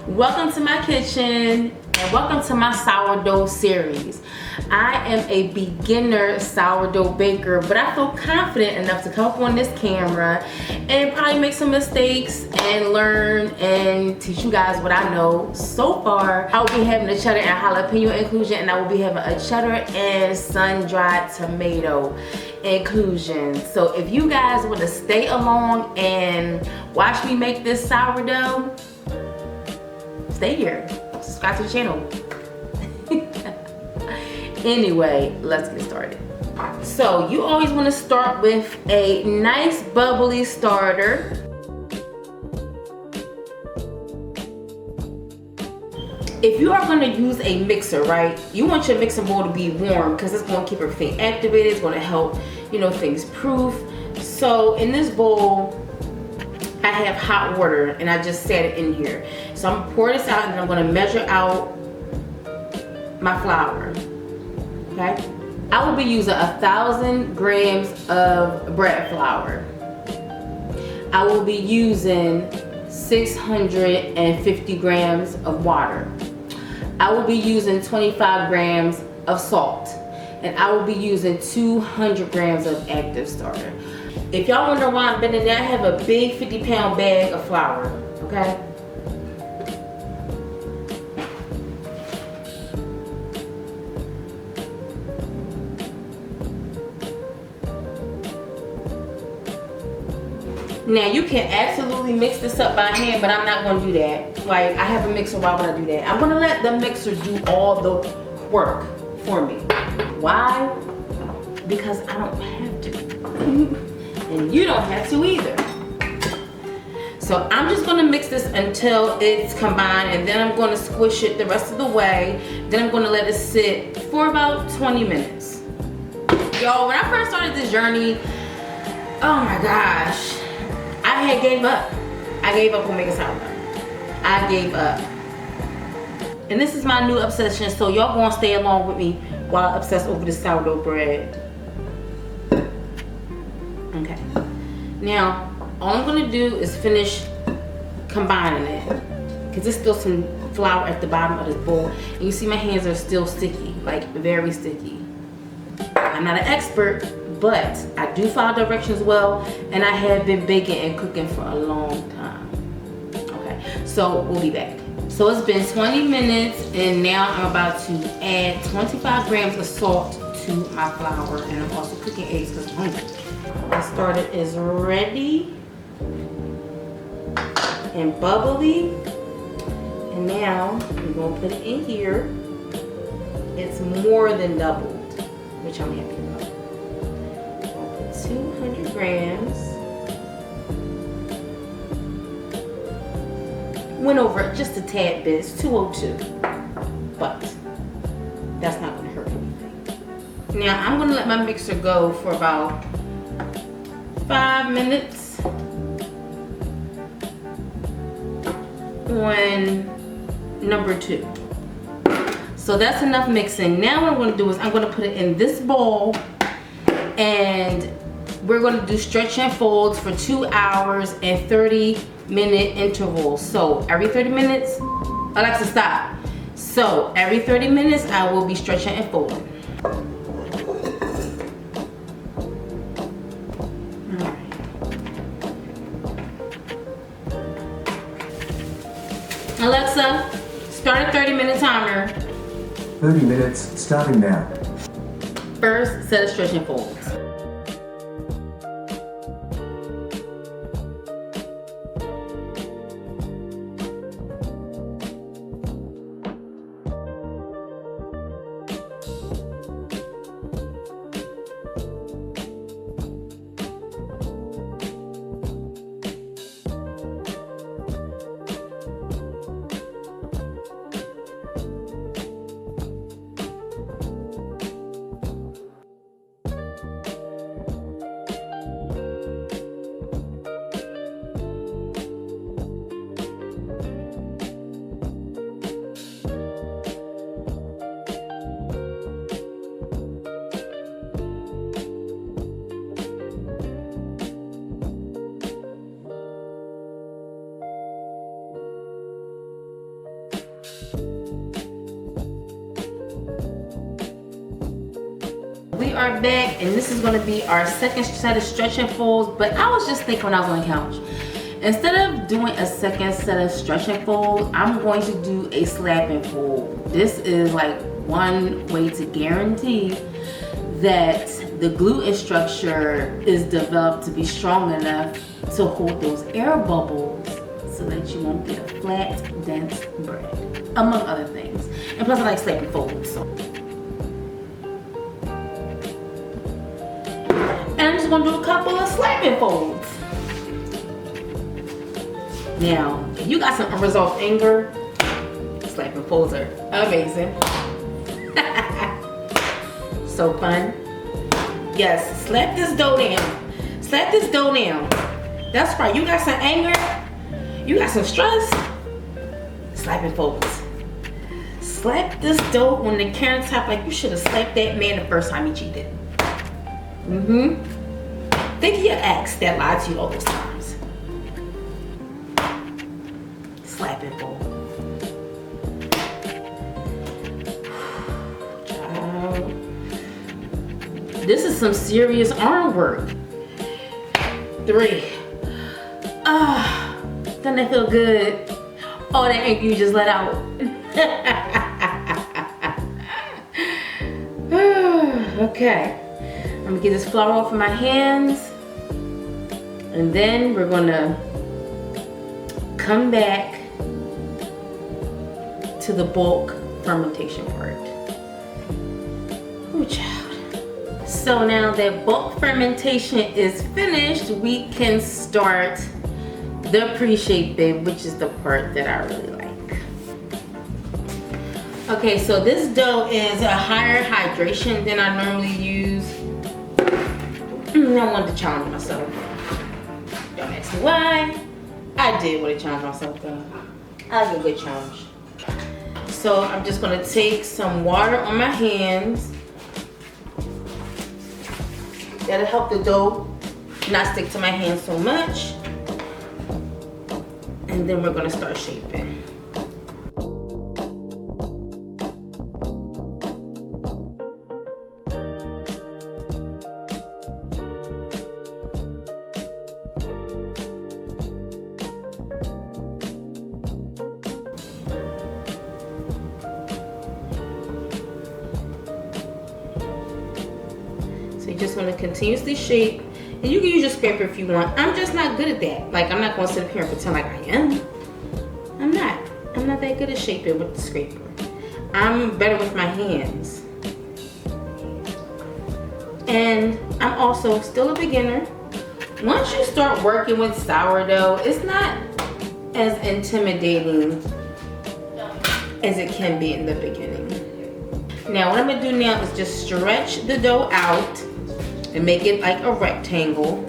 Welcome to my kitchen and welcome to my sourdough series. I am a beginner sourdough baker, but I feel confident enough to come up on this camera and probably make some mistakes and learn and teach you guys what I know. So far, I will be having a cheddar and jalapeno inclusion, and I will be having a cheddar and sun-dried tomato inclusion. So if you guys want to stay along and watch me make this sourdough, stay here. Subscribe to the channel. Anyway, let's get started. So you always want to start with a nice bubbly starter. If you are going to use a mixer, right, you want your mixing bowl to be warm because it's going to keep everything activated. It's going to help, you know, things proof. So in this bowl, I have hot water and I just set it in here. So I'm gonna pour this out and I'm gonna measure out my flour. Okay? I will be using 1,000 grams of bread flour. I will be using 650 grams of water. I will be using 25 grams of salt. And I will be using 200 grams of active starter. If y'all wonder why I'm bending that, I have a big 50-pound bag of flour, okay? Now you can absolutely mix this up by hand, but I'm not gonna do that. Like, I have a mixer, why would I do that? I'm gonna let the mixer do all the work for me. Why? Because I don't have to. And you don't have to either. So I'm just gonna mix this until it's combined, and then I'm gonna squish it the rest of the way. Then I'm gonna let it sit for about 20 minutes. Y'all, when I first started this journey, oh my gosh, I had gave up. I gave up on making sourdough. I gave up. And this is my new obsession, so y'all gonna stay along with me while I obsess over the sourdough bread. Okay, now all I'm gonna do is finish combining it because there's still some flour at the bottom of this bowl, and you see my hands are still sticky, like very sticky. I'm not an expert, but I do follow directions well, and I have been baking and cooking for a long time. Okay, so we'll be back. So it's been 20 minutes, and now I'm about to add 25 grams of salt to my flour, and I'm also cooking eggs because I'm hungry. My starter is ready and bubbly, and now we're gonna put it in here. It's more than doubled, which I'm happy about. I'll put 200 grams. Went over it just a tad bit. It's 202, but that's not gonna hurt anything. Now I'm gonna let my mixer go for about 5 minutes on number 2. So that's enough mixing. Now what I'm going to do is I'm going to put it in this bowl, and we're going to do stretch and folds for 2 hours and 30-minute intervals. So every 30 minutes, Alexa, stop. So every 30 minutes I will be stretching and folding. Alexa, start a 30-minute timer. 30 minutes, starting now. First, set of stretch and folds. We are back, and this is going to be our second set of stretch and folds. But I was just thinking when I was on the couch, instead of doing a second set of stretch and fold, I'm going to do a slap and fold. This is like one way to guarantee that the gluten structure is developed to be strong enough to hold those air bubbles so that you won't get a flat, dense bread, among other things. And plus I like slap and folds. So. And I'm just gonna do a couple of slap and folds. Now, if you got some unresolved anger, slap and folds are amazing. So fun. Yes, slap this dough down. Slap this dough down. That's right, you got some anger, you got some stress, slap and folds. Slap this dough on the countertop like you should have slapped that man the first time he cheated. Think of your ex that lied to you all those times. Slap and fold. Child. This is some serious arm work. 3. Doesn't that feel good? All that ink you just let out. Okay. I'm gonna get this flour off of my hands, and then we're gonna come back to the bulk fermentation part. Ooh, child. So now that bulk fermentation is finished, we can start the pre-shape bit, which is the part that I really like. Okay, so this dough is a higher hydration than I normally use. I wanted to challenge myself. Don't ask me why. I did want to challenge myself though. I like a good challenge. So I'm just gonna take some water on my hands. That'll help the dough not stick to my hands so much. And then we're gonna start shaping. So you just want to continuously shape, and you can use your scraper if you want. I'm just not good at that. Like, I'm not going to sit up here and pretend like I am. I'm not that good at shaping with the scraper. I'm better with my hands. And I'm also still a beginner. Once you start working with sourdough, it's not as intimidating as it can be in the beginning. Now what I'm gonna do now is just stretch the dough out and make it like a rectangle,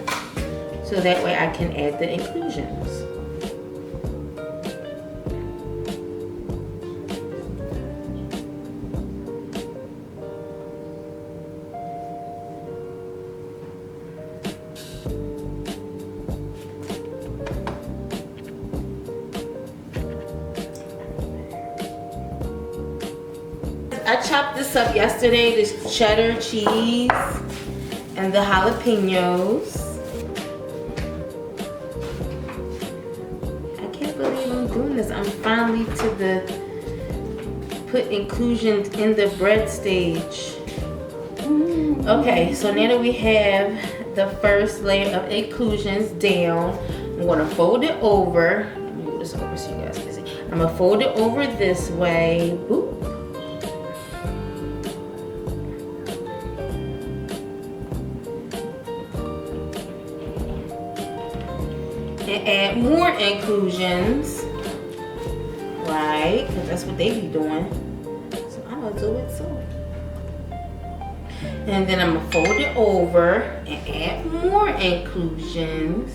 so that way I can add the inclusions. I chopped this up yesterday, this cheddar cheese and the jalapenos. I can't believe I'm doing this. I'm finally to the put inclusions in the bread stage. Okay, so now that we have the first layer of inclusions down, I'm gonna fold it over. Let me move this over so you guys can see. I'm gonna fold it over this way. Boop. And add more inclusions, right? Because that's what they be doing. So I'm gonna do it too. And then I'm gonna fold it over and add more inclusions.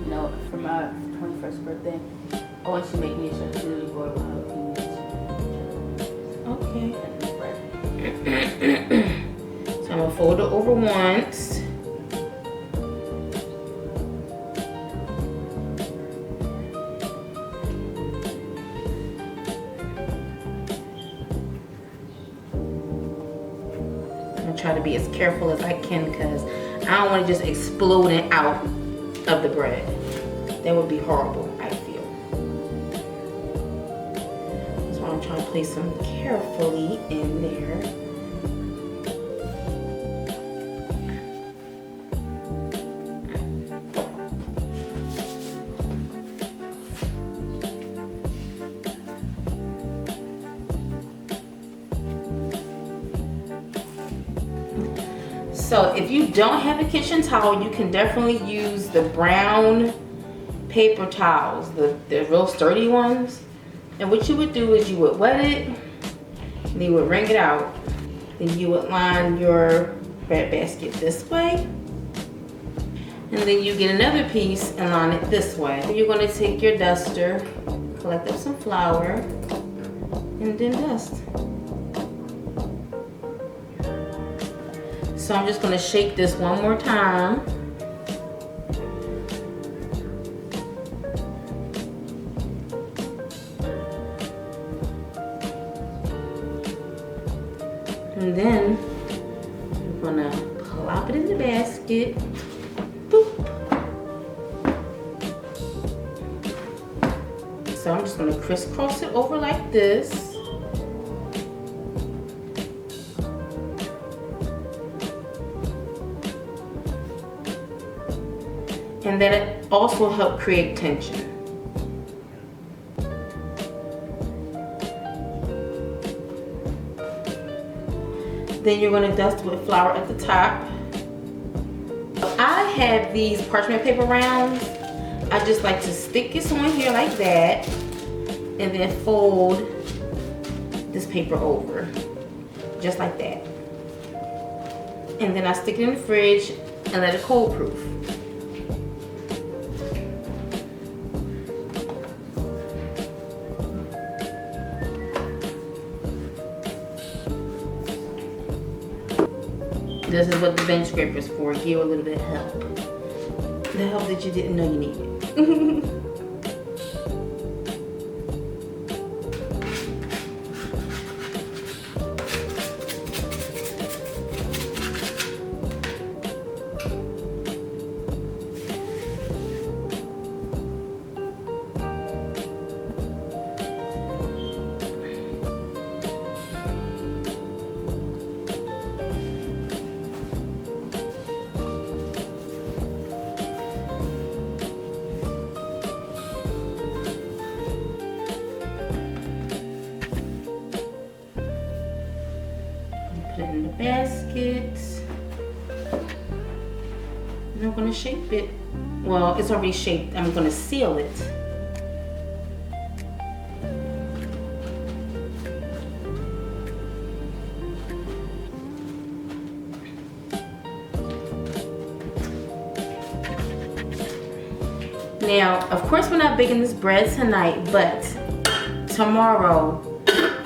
No, for my 21st birthday, I want you to make me a charcuterie board with jalapenos. Okay. So I'm gonna fold fold it over once. Try to be as careful as I can because I don't want to just explode it out of the bread. That would be horrible, I feel. So I'm trying to place them carefully in there. So if you don't have a kitchen towel, you can definitely use the brown paper towels, the real sturdy ones. And what you would do is you would wet it, and you would wring it out. Then you would line your bread basket this way. And then you get another piece and line it this way. Then you're gonna take your duster, collect up some flour, and then dust. So I'm just gonna shake this one more time. And then I'm gonna plop it in the basket. Boop. So I'm just gonna crisscross it over like this. And then it also helps create tension. Then you're gonna dust with flour at the top. I have these parchment paper rounds. I just like to stick this on here like that and then fold this paper over, just like that. And then I stick it in the fridge and let it cold proof. This is what the bench scraper is for. Give you a little bit of help. The help that you didn't know you needed. Put it in the basket. And I'm gonna shape it. Well, it's already shaped. I'm gonna seal it. Now, of course, we're not baking this bread tonight, but tomorrow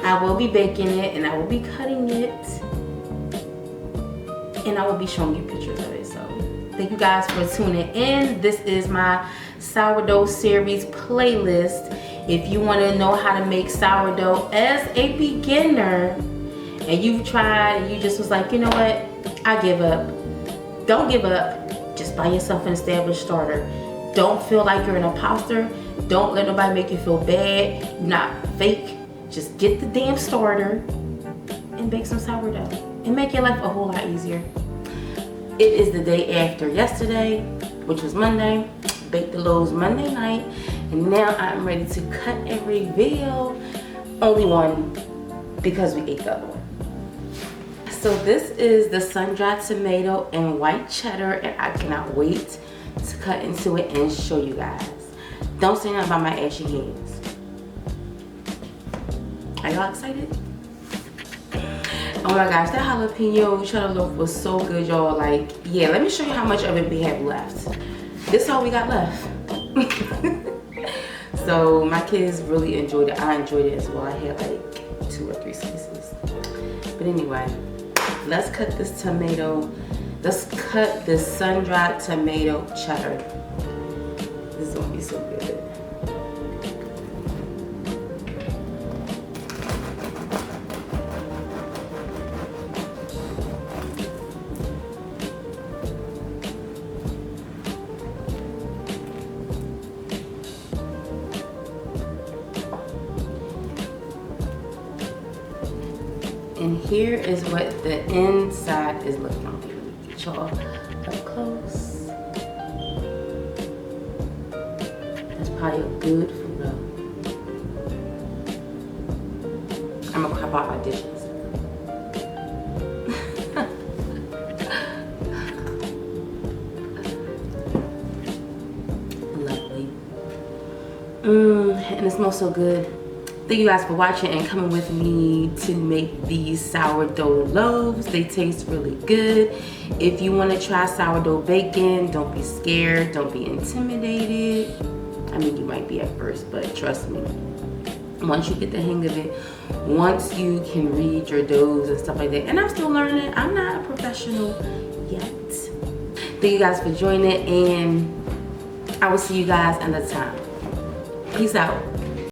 I will be baking it and I will be cutting it. And I will be showing you pictures of it. So thank you guys for tuning in. This is my sourdough series playlist. If you want to know how to make sourdough as a beginner and you've tried and you just was like, you know what, I give up. Don't give up. Just buy yourself an established starter. Don't feel like you're an imposter. Don't let nobody make you feel bad. You're not fake. Just get the damn starter and bake some sourdough. And make your life a whole lot easier. It is the day after yesterday, which was Monday. Baked the loaves Monday night, and now I'm ready to cut and reveal. Only one, because we ate the other one. So this is the sun-dried tomato and white cheddar, and I cannot wait to cut into it and show you guys. Don't say nothing about my ashy hands. Are y'all excited? Oh my gosh, that jalapeno cheddar loaf was so good, y'all. Like, yeah, let me show you how much of it we have left. This is all we got left. So my kids really enjoyed it. I enjoyed it as well. I had like 2 or 3 slices. But anyway, let's cut this tomato. Let's cut this sun-dried tomato cheddar. This is gonna be so good. And here is what the inside is looking like. Get y'all up close. That's probably a good food though. I'm gonna crop out my dishes. Lovely. And it smells so good. Thank you guys for watching and coming with me to make these sourdough loaves. They taste really good. If you want to try sourdough bacon, don't be scared, don't be intimidated. I mean, you might be at first, but trust me, once you get the hang of it, once you can read your doughs and stuff like that, and I'm still learning, I'm not a professional yet. Thank you guys for joining, and I will see you guys another time. Peace out.